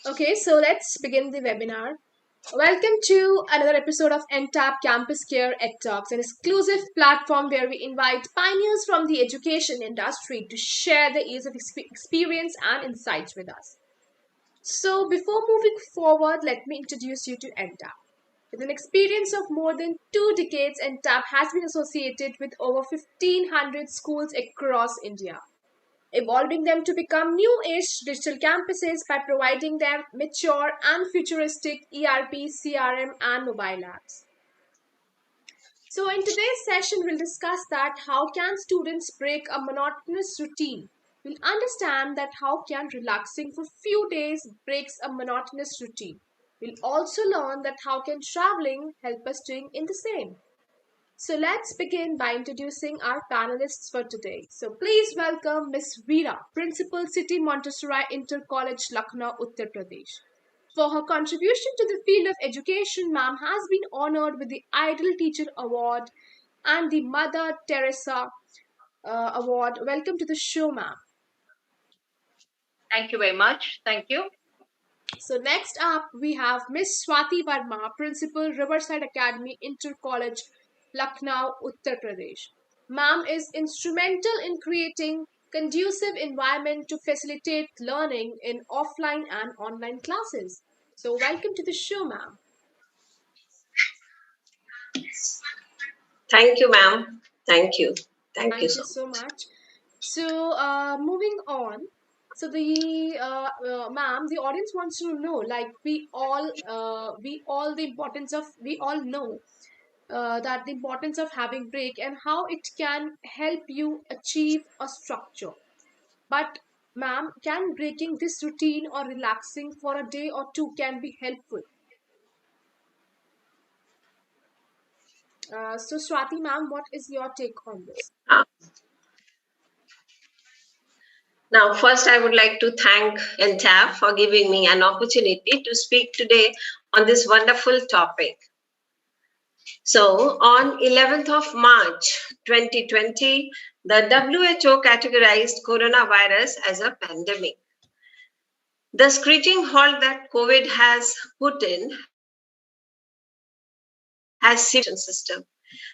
Okay, so let's begin the webinar. Welcome to another episode of Entab CampusCare EdTalks, an exclusive platform where we invite pioneers from the education industry to share their years of experience and insights with us. So, before moving forward, let me introduce you to Entab. With an experience of more than 2 decades, Entab has been associated with over 1,500 schools across India, evolving them to become new age digital campuses by providing them mature and futuristic ERP, CRM, and mobile apps. So, in today's session, we'll discuss that how can students break a monotonous routine. We'll understand that how can relaxing for few days breaks a monotonous routine. We'll also learn that how can traveling help us doing in the same. So let's begin by introducing our panelists for today. So please welcome Miss Vera, Principal City Montessori Inter College, Lucknow, Uttar Pradesh. For her contribution to the field of education, ma'am has been honored with the Ideal Teacher Award and the Mother Teresa Award. Welcome to the show, ma'am. Thank you very much. Thank you. So next up, we have Miss Swati Verma, Principal, Riverside Academy, Inter College, Lucknow, Uttar Pradesh. Ma'am is instrumental in creating conducive environment to facilitate learning in offline and online classes. So welcome to the show, ma'am. Thank you, ma'am. Thank you. Thank you Thank you so so much. much. So moving on. So the ma'am, the audience wants to know, like we all know that the importance of having break and how it can help you achieve a structure. But ma'am, can breaking this routine or relaxing for a day or two can be helpful? So Swati ma'am, what is your take on this? Uh, Now, first, I would like to thank Entab for giving me an opportunity to speak today on this wonderful topic. So, on 11th of March 2020, the WHO categorized coronavirus as a pandemic. The screeching halt that COVID has put in has system.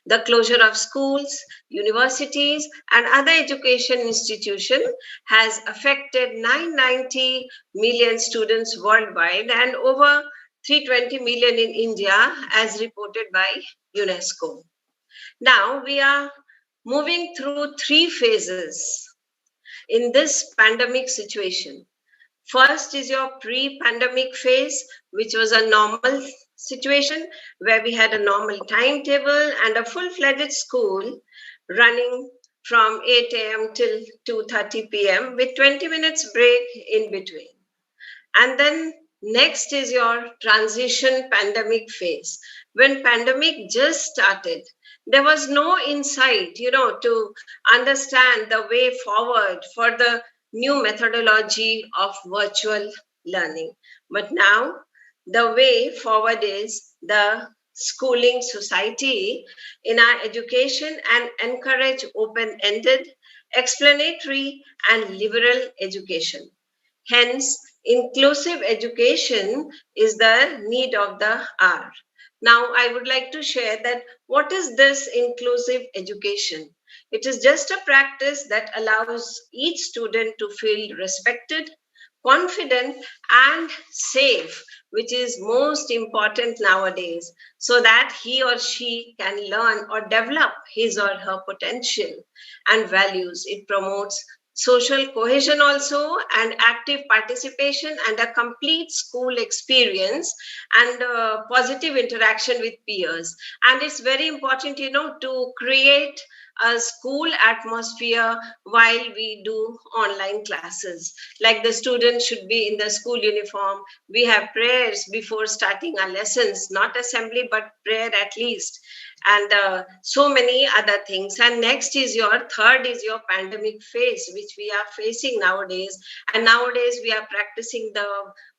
The closure of schools, universities, and other education institutions has affected 990 million students worldwide and over 320 million in India, as reported by UNESCO. Now we are moving through three phases in this pandemic situation. First is your pre-pandemic phase, which was a normal situation where we had a normal timetable and a full-fledged school running from 8 a.m. till 2:30 p.m. with 20 minutes break in between. And then next is your transition pandemic phase. When pandemic just started, there was no insight, to understand the way forward for the new methodology of virtual learning. But now the way forward is the schooling society in our education and encourage open-ended, explanatory, and liberal education. Hence, inclusive education is the need of the hour. Now, I would like to share that what is this inclusive education? It is just a practice that allows each student to feel respected, confident, and safe, which is most important nowadays, so that he or she can learn or develop his or her potential and values. It promotes social cohesion also and active participation and a complete school experience and positive interaction with peers. And it's very important, to create a school atmosphere while we do online classes. Like the students should be in the school uniform. We have prayers before starting our lessons, not assembly, but prayer at least, and so many other things. And next is your third is your pandemic phase, which we are facing nowadays. And nowadays we are practicing the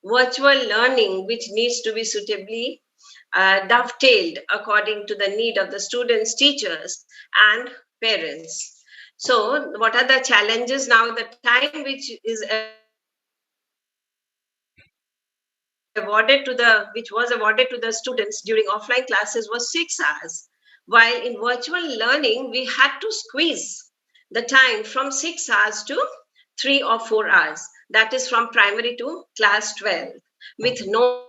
virtual learning, which needs to be suitably dovetailed according to the need of the students, teachers, and parents. So what are the challenges now? The time which is awarded to the which was awarded to the students during offline classes was 6 hours, while in virtual learning we had to squeeze the time from 6 hours to 3 or 4 hours, that is from primary to class 12, with no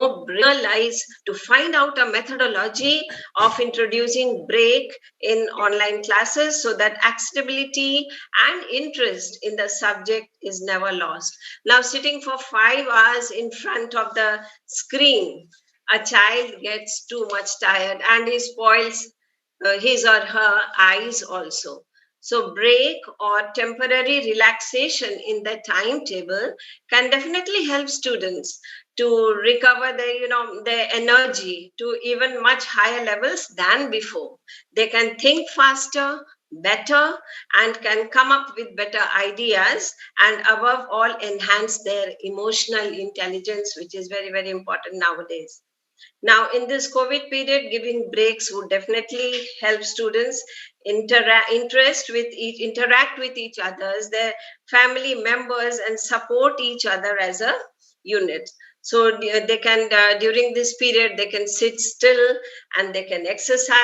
lies to find out a methodology of introducing break in online classes so that accessibility and interest in the subject is never lost. Now, sitting for 5 hours in front of the screen, a child gets too much tired and he spoils his or her eyes also. So, break or temporary relaxation in the timetable can definitely help students to recover their energy to even much higher levels than before. They can think faster, better, and can come up with better ideas, and above all enhance their emotional intelligence, which is very, very important nowadays. Now, in this COVID period, giving breaks would definitely help students interact with each others, their family members, and support each other as a unit. So they can during this period they can sit still and they can exercise.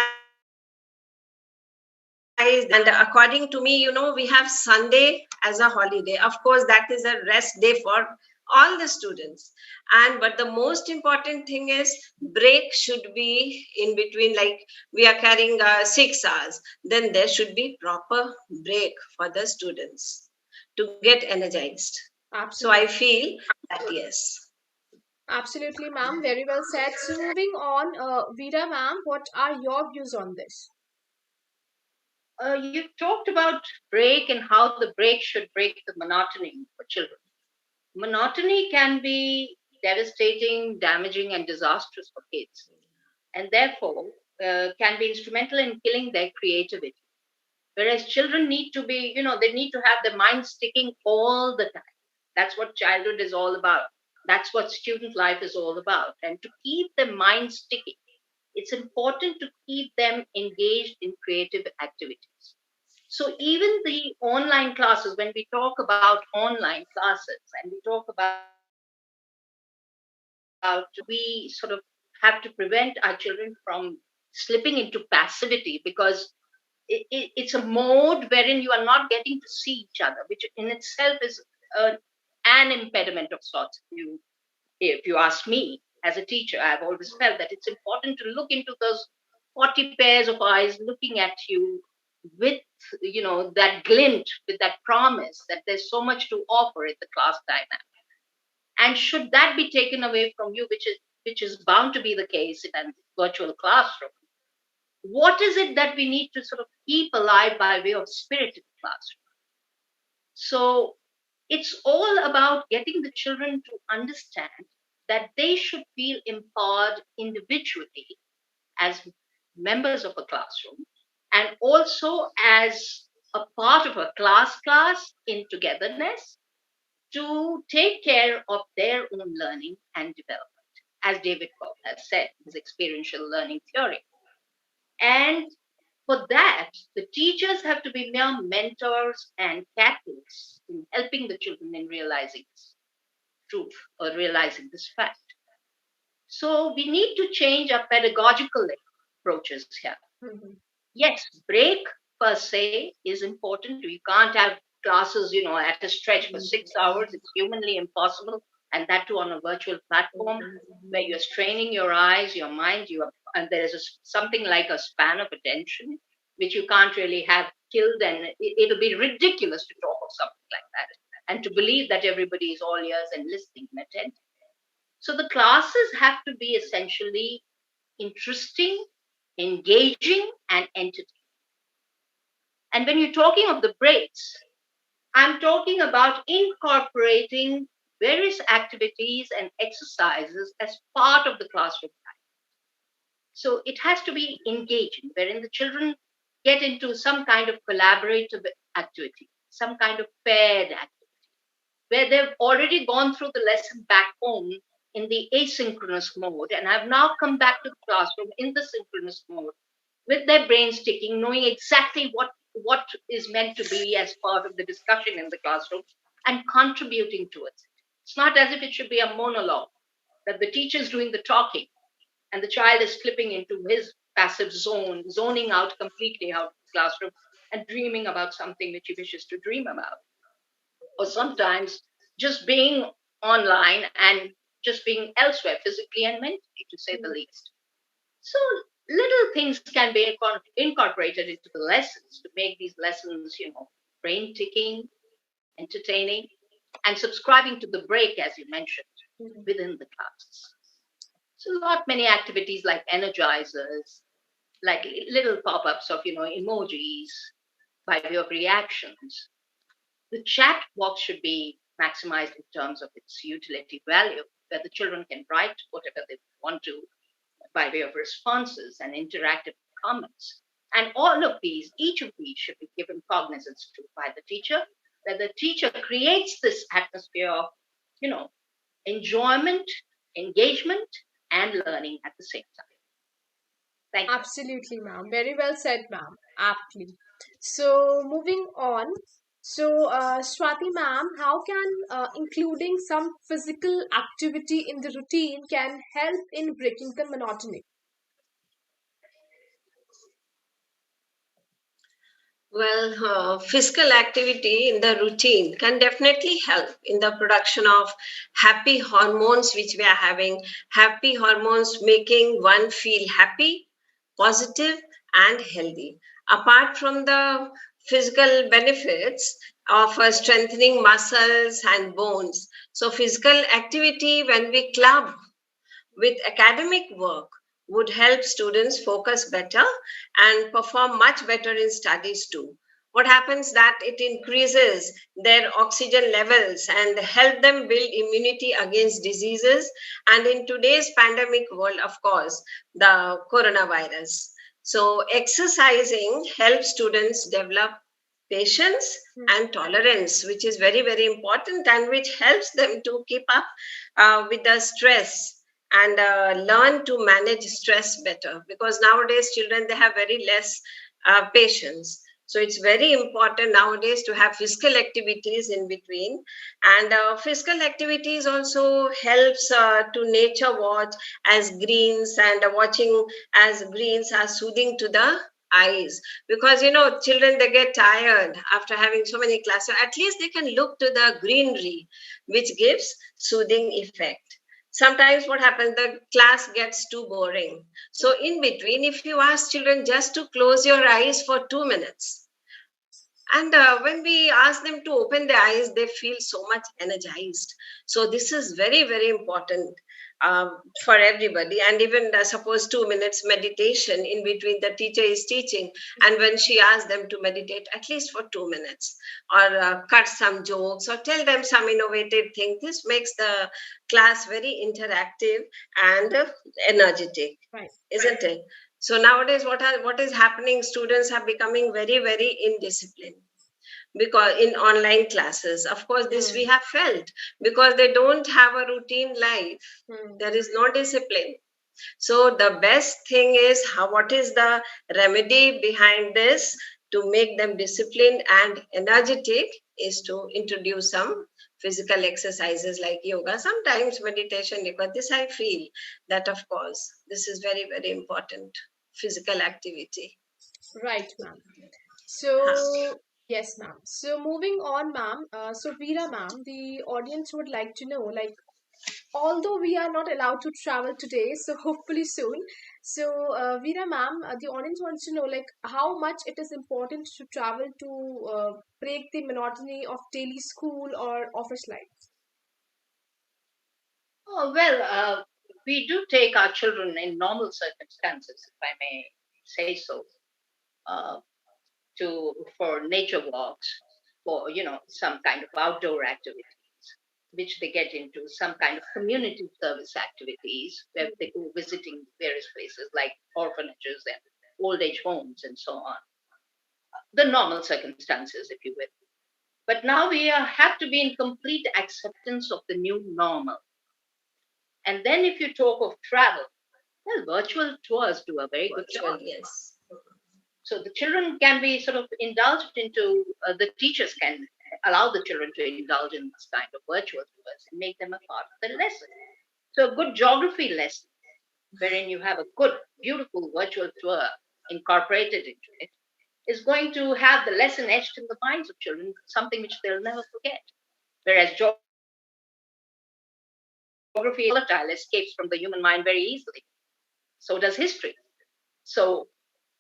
And according to me, we have Sunday as a holiday. Of course, that is a rest day for all the students. And but the most important thing is break should be in between. Like we are carrying 6 hours, then there should be proper break for the students to get energized. So I Absolutely. feel that yes. Absolutely, ma'am. Very well said. So, moving on, Vera, ma'am, what are your views on this? You talked about break and how the break should break the monotony for children. Monotony can be devastating, damaging, and disastrous for kids, and therefore can be instrumental in killing their creativity. Whereas children need to be, they need to have their mind sticking all the time. That's what childhood is all about. That's what student life is all about. And to keep the mind sticking, it's important to keep them engaged in creative activities. So even the online classes, when we talk about online classes and we talk about we sort of have to prevent our children from slipping into passivity because it's a mode wherein you are not getting to see each other, which in itself is uh, an impediment of sorts. If you ask me as a teacher, I've always felt that it's important to look into those 40 pairs of eyes looking at you with that glint, with that promise that there's so much to offer in the class dynamic. And should that be taken away from you, which is bound to be the case in a virtual classroom, what is it that we need to sort of keep alive by way of spirit in the classroom? So it's all about getting the children to understand that they should feel empowered individually as members of a classroom and also as a part of a class in togetherness to take care of their own learning and development, as David Cobb has said, his experiential learning theory. And for that, the teachers have to be mere mentors and catalysts in helping the children in realizing this truth or realizing this fact. So we need to change our pedagogical approaches here. Mhm. Yes, break per se is important. We can't have classes, at a stretch for 6 hours. It's humanly impossible. And that too on a virtual platform where you're straining your eyes, your mind, and there is something like a span of attention, which you can't really have killed. And it'll be ridiculous to talk of something like that and to believe that everybody is all ears and listening and attentive. So the classes have to be essentially interesting, engaging, and entertaining. And when you're talking of the breaks, I'm talking about incorporating various activities and exercises as part of the classroom time. So it has to be engaging, wherein the children get into some kind of collaborative activity, some kind of paired activity, where they've already gone through the lesson back home in the asynchronous mode and have now come back to the classroom in the synchronous mode with their brains ticking, knowing exactly what is meant to be as part of the discussion in the classroom and contributing towards it. It's not as if it should be a monologue, that the teacher is doing the talking and the child is slipping into his passive zone, zoning out completely out of the classroom and dreaming about something which he wishes to dream about. Or sometimes just being online and just being elsewhere physically and mentally, to say the least. So little things can be incorporated into the lessons to make these lessons, brain ticking, entertaining, and subscribing to the break, as you mentioned, within the classes. So many activities like energizers, like little pop-ups of, emojis by way of reactions. The chat box should be maximized in terms of its utility value, where the children can write whatever they want to by way of responses and interactive comments. And all of these, each of these should be given cognizance to by the teacher, that the teacher creates this atmosphere of, enjoyment, engagement, and learning at the same time. Thank you. Absolutely, ma'am. Very well said, ma'am. Aptly. So, moving on. So, Swati, ma'am, how can including some physical activity in the routine can help in breaking the monotony? Well, physical activity in the routine can definitely help in the production of happy hormones, which we are having. Happy hormones making one feel happy, positive, and healthy. Apart from the physical benefits of strengthening muscles and bones, so physical activity when we club with academic work would help students focus better and perform much better in studies too. What happens that it increases their oxygen levels and help them build immunity against diseases, and in today's pandemic world, of course, the coronavirus. So exercising helps students develop patience and tolerance, which is very, very important, and which helps them to keep up with the stress and learn to manage stress better, because nowadays children, they have very less patience. So it's very important nowadays to have physical activities in between, and physical activities also helps to nature watch as greens, and watching as greens are soothing to the eyes, because children, they get tired after having so many classes. At least they can look to the greenery, which gives soothing effect. Sometimes what happens, the class gets too boring. So in between, if you ask children just to close your eyes for 2 minutes, and when we ask them to open their eyes, they feel so much energized. So this is very, very important for everybody. And even suppose 2 minutes meditation in between, the teacher is teaching, and when she asks them to meditate at least for 2 minutes, or cut some jokes, or tell them some innovative thing, this makes the class very interactive and energetic, Right. isn't it? So nowadays, what is happening? Students are becoming very, very indisciplined because in online classes, of course, this we have felt, because they don't have a routine life. There is no discipline. So the best thing is, what is the remedy behind this to make them disciplined and energetic, is to introduce some physical exercises like yoga, sometimes meditation, because this I feel that, of course, this is very, very important, physical activity. Right, ma'am. So, yes, ma'am. So, moving on, ma'am. So, Veera, ma'am, the audience would like to know, like, although we are not allowed to travel today, so hopefully soon. So, Veera, ma'am, the audience wants to know, like, how much it is important to travel to break the monotony of daily school or office life. Oh, well, we do take our children in normal circumstances, if I may say so, uh, for nature walks, for some kind of outdoor activities, which they get into, some kind of community service activities where they go visiting various places like orphanages and old age homes and so on. The normal circumstances, if you will. But now we have to be in complete acceptance of the new normal. And then if you talk of travel, well, virtual tours do a very good job. Yes. So the children can be sort of indulged into, the teachers can allow the children to indulge in this kind of virtual tours and make them a part of the lesson. So a good geography lesson, wherein you have a good, beautiful virtual tour incorporated into it, is going to have the lesson etched in the minds of children, something which they'll never forget. Whereas geography is volatile, escapes from the human mind very easily. So does history. So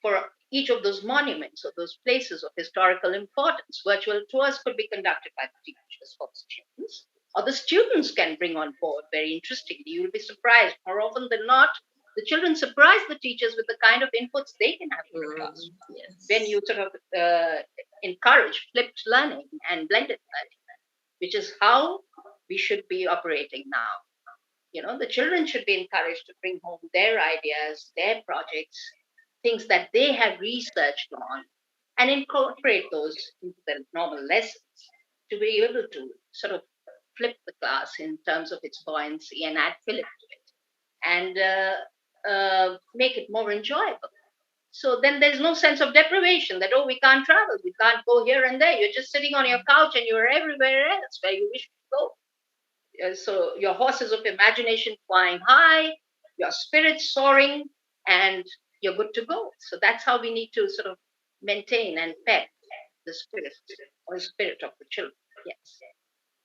for each of those monuments or those places of historical importance, virtual tours could be conducted by the teachers for the students, or the students can bring on board. Very interestingly, you'll be surprised. More often than not, the children surprise the teachers with the kind of inputs they can have in the class. Yes. When you sort of encourage flipped learning and blended learning, which is how we should be operating now. The children should be encouraged to bring home their ideas, their projects, things that they have researched on, and incorporate those into their normal lessons to be able to sort of flip the class in terms of its buoyancy and add fillip to it and make it more enjoyable. So then there's no sense of deprivation that, oh, we can't travel, we can't go here and there. You're just sitting on your couch and you're everywhere else where you wish to go. So your horses of imagination flying high, your spirit soaring, and you're good to go. So that's how we need to sort of maintain and pet the spirit of the children. Yes.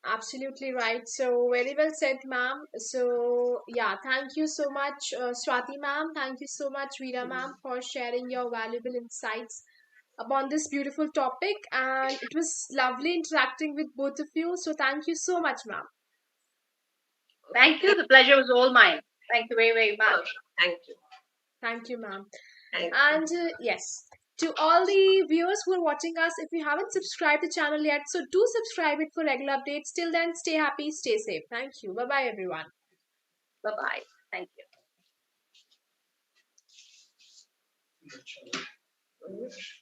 Absolutely right. So very well said, ma'am. So yeah, thank you so much, Swati ma'am. Thank you so much, Veera ma'am, for sharing your valuable insights upon this beautiful topic. And it was lovely interacting with both of you. So thank you so much, ma'am. Thank you. The pleasure was all mine. Thank you very, very much. Thank you. Thank you, ma'am. Thank you. And yes, to all the viewers who are watching us, if you haven't subscribed the channel yet, so do subscribe it for regular updates. Till then, stay happy, stay safe. Thank you. Bye bye, everyone. Bye bye. Thank you.